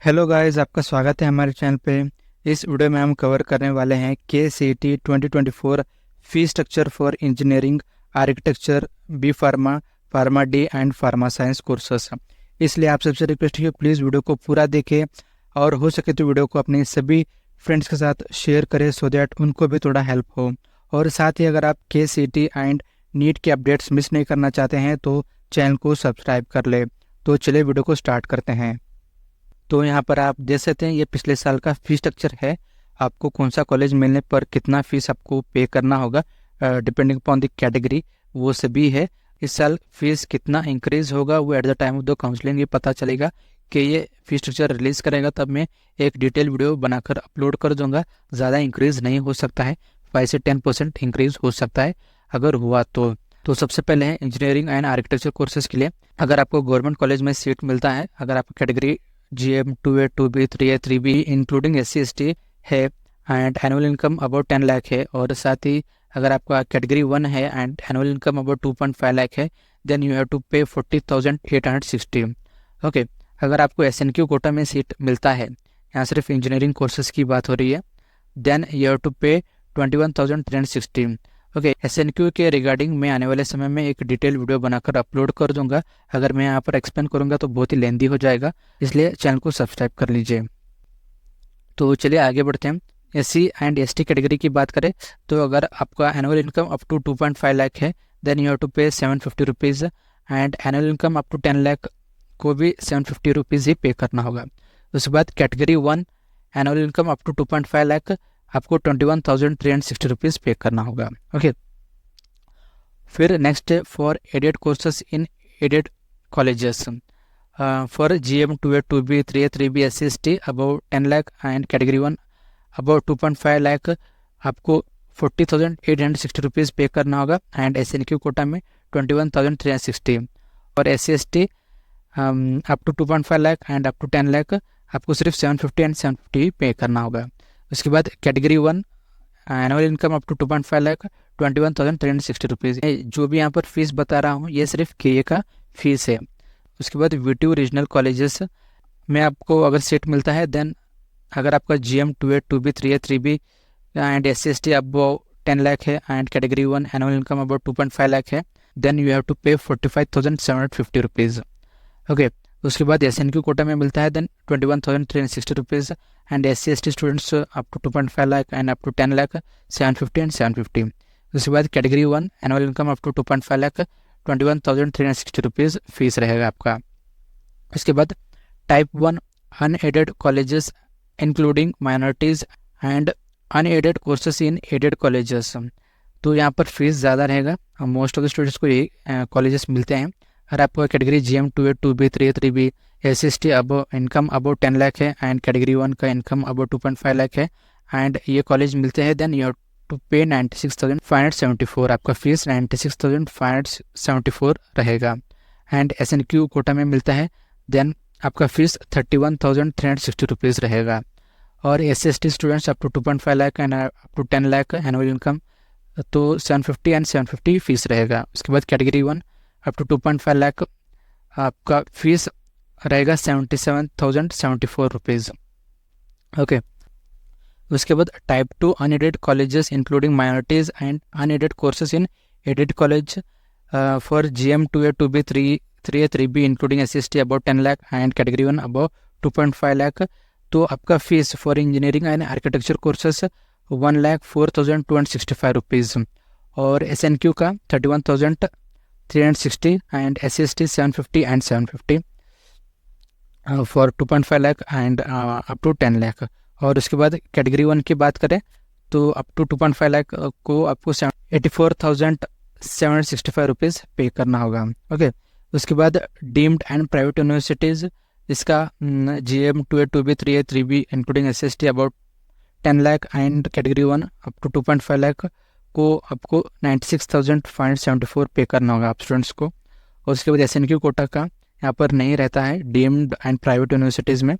Hello guys, आपका स्वागत है हमारे चैनल पे। इस वीडियो में हम कवर करने वाले हैं KCET 2024 fee structure for engineering, architecture, B pharma, pharma D and pharma science courses. इसलिए आप सबसे रिक्वेस्ट है कि प्लीज़ वीडियो को पूरा देखें और हो सके तो वीडियो को अपने सभी फ्रेंड्स के साथ शेयर करें सो दैट उनको भी थोड़ा हेल्प हो। और साथ ही अगर आप KCET एंड नीट के अपडेट्स मिस नहीं करना चाहते हैं तो चैनल को सब्सक्राइब कर ले। तो चलिए वीडियो को स्टार्ट करते हैं। तो यहाँ पर आप देख सकते हैं ये पिछले साल का फी स्ट्रक्चर है। आपको कौन सा कॉलेज मिलने पर कितना फीस आपको पे करना होगा डिपेंडिंग अपॉन द कैटेगरी, वो सभी है। इस साल फीस कितना इंक्रीज होगा वो at the time of the counselling ये पता चलेगा कि ये फी स्ट्रक्चर रिलीज़ करेगा, तब मैं एक डिटेल वीडियो बनाकर अपलोड कर दूंगा। ज़्यादा इंक्रीज नहीं हो सकता है, 5 से 10% इंक्रीज हो सकता है अगर हुआ तो सबसे पहले है इंजीनियरिंग एंड आर्किटेक्चर कोर्सेज के लिए। अगर आपको गवर्नमेंट कॉलेज में सीट मिलता है, अगर आपका category GM 2A 2B 3A 3B including SC/ST है and annual income about 10 lakh है, और साथ ही अगर आपका कैटेगरी 1 है and annual income about 2.5 lakh है, देन यू हैव टू पे 40,860। ओके, अगर आपको SNQ कोटा में सीट मिलता है, यहाँ सिर्फ इंजीनियरिंग कोर्सेज की बात हो रही है, देन यू हैव टू पे 21,360। ओके, SNQ के रिगार्डिंग मैं आने वाले समय में एक डिटेल वीडियो बनाकर अपलोड कर दूंगा। अगर मैं यहाँ पर एक्सप्लेन करूंगा तो बहुत ही लेंदी हो जाएगा, इसलिए चैनल को सब्सक्राइब कर लीजिए। तो चलिए आगे बढ़ते हैं। SC एंड ST कैटेगरी की बात करें तो अगर आपका annual income up to 2.5 lakh है, then you have to pay 750 rupees, and annual income up to 10 lakh को भी 750 रुपीज़ ही पे करना होगा। उसके बाद category 1 annual income up to 2.5 lakh आपको 21,360 रुपीज़ पे करना होगा। ओके, फिर next for aided courses in aided colleges for GM 2A 2B 3A 3B SC/ST about 10 lakh and category 1 about 2.5 lakh आपको 40,860 रुपीज़ पे करना होगा, एंड SNQ कोटा में 21,360, और SC/ST up to 2.5 lakh and up to 10 lakh आपको सिर्फ 750 एंड 750 पे करना होगा। उसके बाद category 1 annual income up to 2.5 lakh 21,360 rupees. जो भी यहाँ पर फीस बता रहा हूँ ये सिर्फ KA का फीस है। उसके बाद VTU रीजनल कॉलेजेस में आपको अगर सीट मिलता है, देन अगर आपका GM 2A 2B 3A 3B and SC/ST about 10 lakh है and category 1 annual income about 2.5 lakh है, देन यू हैव टू पे 45,750 रुपीज़। ओके, उसके बाद SNQ कोटा में मिलता है, then 21,360 rupees, and SC/ST students up to 2.5 lakh and up to 10 lakh 750 and 750। उसके बाद category 1 annual income up to 2.5 lakh 21,360 rupees fees रहेगा आपका। उसके बाद type 1 unaided colleges including minorities and unaided courses in aided colleges, तो यहाँ पर फीस ज़्यादा रहेगा। मोस्ट ऑफ द स्टूडेंट्स को यही कॉलेजेस मिलते हैं। अगर आपको category GM 2A 2B 3A 3B SC/ST अब इनकम अबाउट 10 लाख है एंड कैटेगरी 1 का इनकम अबाउट 2.5 लाख है एंड ये कॉलेज मिलते हैं, देन यू हैव टू पे 96,574। आपका फीस 96,574 रहेगा। एंड SNQ कोटा में मिलता है, देन आपका फीस 31,360 रुपीज़ रहेगा। और SC/ST students up to 2.5 lakh and up to 10 lakh annual income तो 750 एंड 750 फीस रहेगा। उसके बाद कैटेगरी 1 अप टू 2.5 लाख आपका फीस रहेगा 77,074 रुपीज़। ओके, उसके बाद type 2 unaided colleges including minorities and unaided courses in aided college for GM 2A 2B 3A 3B including SC/ST about 10 lakh and category 1 about 2.5 lakh, तो आपका fees for engineering and architecture courses 1,04,265 rupees, और SNQ का 31,360 and SC/ST 750 and 750 for 2.5 lakh and up to 10 lakh. और उसके बाद category 1 की बात करें तो अप टू 2.5 लाख को आपको 84,765 रुपीज़ पे करना होगा। ओके, उसके बाद डीम्ड एंड प्राइवेट यूनिवर्सिटीज़, इसका GM 2A 2B 3A 3B including SC/ST about 10 lakh and category 1 up to 2.5 lakh को आपको 96,574 पे करना होगा आप स्टूडेंट्स को। और उसके बाद SNQ कोटा का यहाँ पर नहीं रहता है डीम्ड एंड प्राइवेट यूनिवर्सिटीज़ में,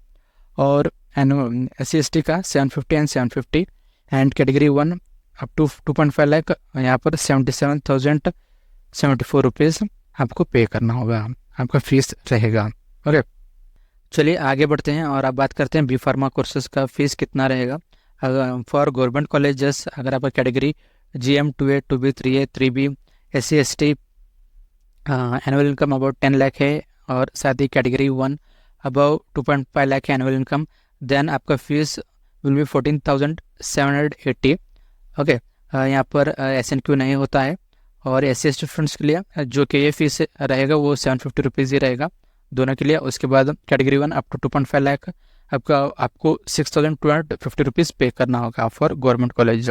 और SC/ST का 750 and 750 and category 1 up to 2.5 lakh यहाँ पर 77,074 रुपीज़ आपको पे करना होगा, आपका फीस रहेगा। ओके, चलिए आगे बढ़ते हैं और अब बात करते हैं बी फार्मा कोर्सेज का फीस कितना रहेगा। फॉर गवर्नमेंट कॉलेजेस अगर आपका category GM 2A 2B 3A 3B SC ST annual income about 10 lakh है और साथ ही कैटेगरी 1 अबाउ 2.5 लाख है एनुअल इनकम, देन आपका फीस विल बी 14,780। ओके, यहाँ पर SNQ नहीं होता है। और SC ST स्टूडेंट्स के लिए जो कि ये फीस रहेगा वो 750 रुपीज़ ही रहेगा दोनों के लिए। उसके बाद कैटेगरी 1 अप टू 2.5 लाख आपको 6,250 रुपीज़ पे करना होगा for government college.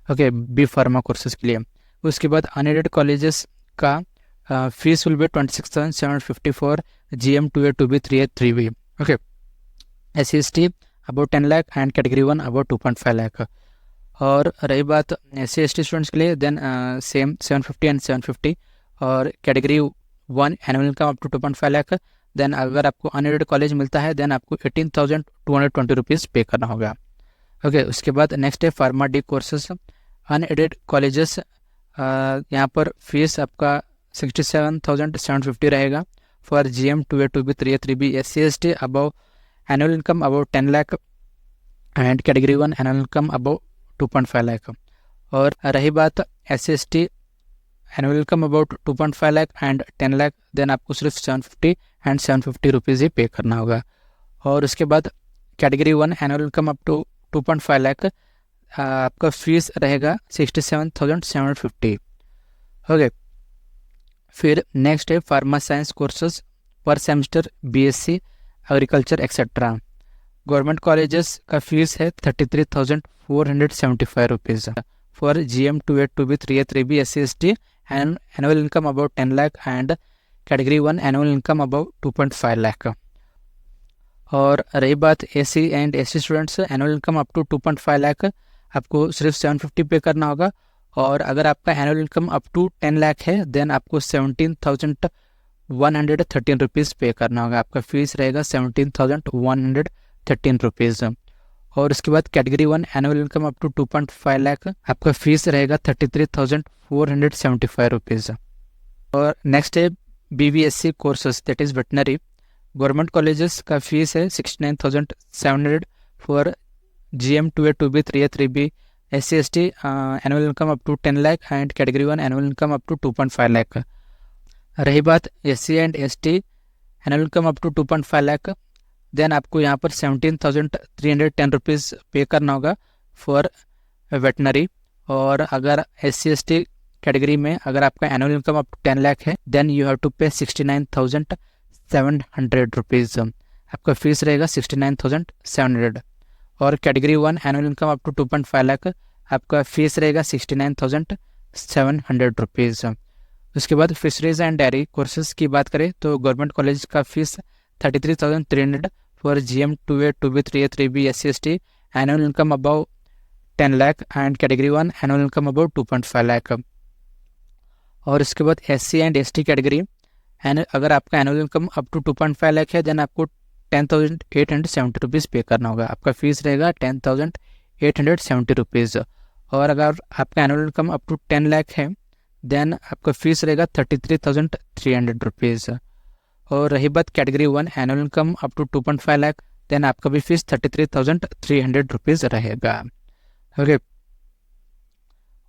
Okay, B pharma courses के लिए। उसके बाद अनएडेड कॉलेजेस का fees will be 26,750 for GM 2A 2B 3A 3B। Okay, SC ST about 10 lakh and category 1 about 2.5 lakh. और रही बात SC ST स्टूडेंट्स के लिए, देन सेम 750 एंड 750 और category 1 annual income up to 2.5 lakh. Then अगर आपको अनएडेड कॉलेज मिलता है देन आपको 18,220 रुपीज़ पे करना होगा। ओके, उसके बाद नेक्स्ट है pharma D courses unaided colleges. यहाँ पर फीस आपका 67,750 रहेगा for GM 2A 2B 3A 3B SC ST about annual income about 10 lakh and category 1 annual income about 2.5 lakh. और रही बात SC ST annual income about 2.5 lakh and 10 lakh, then आपको सिर्फ 750 एंड 750 रुपीज़ ही पे करना होगा। और उसके बाद category 1 annual income up to 2.5 lakh आपका फीस रहेगा 67,750। ओके, फिर नेक्स्ट है pharma science courses per semester BSc agriculture etcetera. Government colleges का फीस है 33,475 rupees for GM 2A 2B 3A 3B SC ST and annual income about 10 lakh and category 1 annual income about 2.5 lakh। और रही बात SC and ST students annual income up to 2.5 lakh आपको सिर्फ 750 pay करना होगा। और अगर आपका annual income up to 10 lakh है देन आपको 17,113 रुपीज़ पे करना होगा। आपका फीस रहेगा 17,113 रुपीज़। और उसके बाद category 1 annual income up to 2.5 lakh आपका फीस रहेगा 33,475 रुपीज़। और नेक्स्ट है BVSC courses that is veterinary. Government colleges का फीस है 69,700 for GM 2A 2B 3A 3B SC ST annual income up to 10 lakh and category 1 annual income up to 2.5 lakh. रही बात SC and ST annual income up to 2.5 lakh, then आपको यहाँ पर 17,310 rupees pay करना होगा for veterinary. और अगर SC ST कैटेगरी में अगर आपका annual income up to 10 lakh है देन यू हैव टू पे 69,700 रुपीज़। आपका फीस रहेगा 69,700। और category 1 annual income up to 2.5 lakh आपका फीस रहेगा 69,700 रुपीज़। उसके बाद फिशरीज एंड डेयरी कोर्सेज की बात करें तो गवर्नमेंट कॉलेज का fees 33,300 for GM 2A 2B 3A 3B SC ST annual income about 10 lakh and category 1 annual income about 2.5 lakh. और इसके बाद SC एंड ST कैटेगरी अगर आपका annual income up to 2.5 lakh है देन आपको 10,870 रुपीज़ पे करना होगा। आपका फीस रहेगा 10,870 रुपीज़। और अगर आपका annual income up to 10 lakh है देन आपका फीस रहेगा 33,300 रुपीज़। और रही बात category 1 annual income up to 2.5 lakh then आपका भी फीस 33,300 रुपीज़ रहेगा। ओके,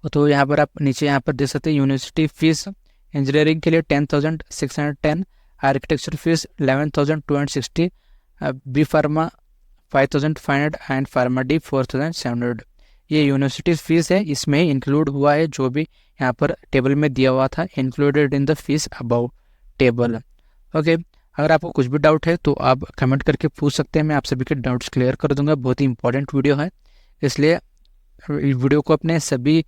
तो यहाँ पर आप नीचे यहाँ पर देख सकते हैं यूनिवर्सिटी फीस इंजीनियरिंग के लिए 10,610, architecture fees 11,260, B pharma 5,500 and pharma D 4,700। ये यूनिवर्सिटी फीस है, इसमें ही इंक्लूड हुआ है जो भी यहाँ पर टेबल में दिया हुआ था, included in the fees above table. ओके, अगर आपको कुछ भी डाउट है तो आप कमेंट करके पूछ सकते हैं, मैं आप सभी के डाउट्स क्लियर कर दूंगा। बहुत ही इंपॉर्टेंट वीडियो है, इसलिए वीडियो को अपने सभी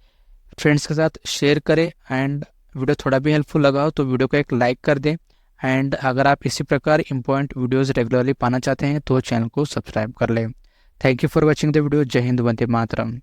फ्रेंड्स के साथ शेयर करें एंड वीडियो थोड़ा भी हेल्पफुल लगा हो तो वीडियो को एक लाइक कर दें। एंड अगर आप इसी प्रकार इंपॉर्टेंट वीडियोस रेगुलरली पाना चाहते हैं तो चैनल को सब्सक्राइब कर लें। Thank you for watching the video. जय हिंद, वंदे मातरम।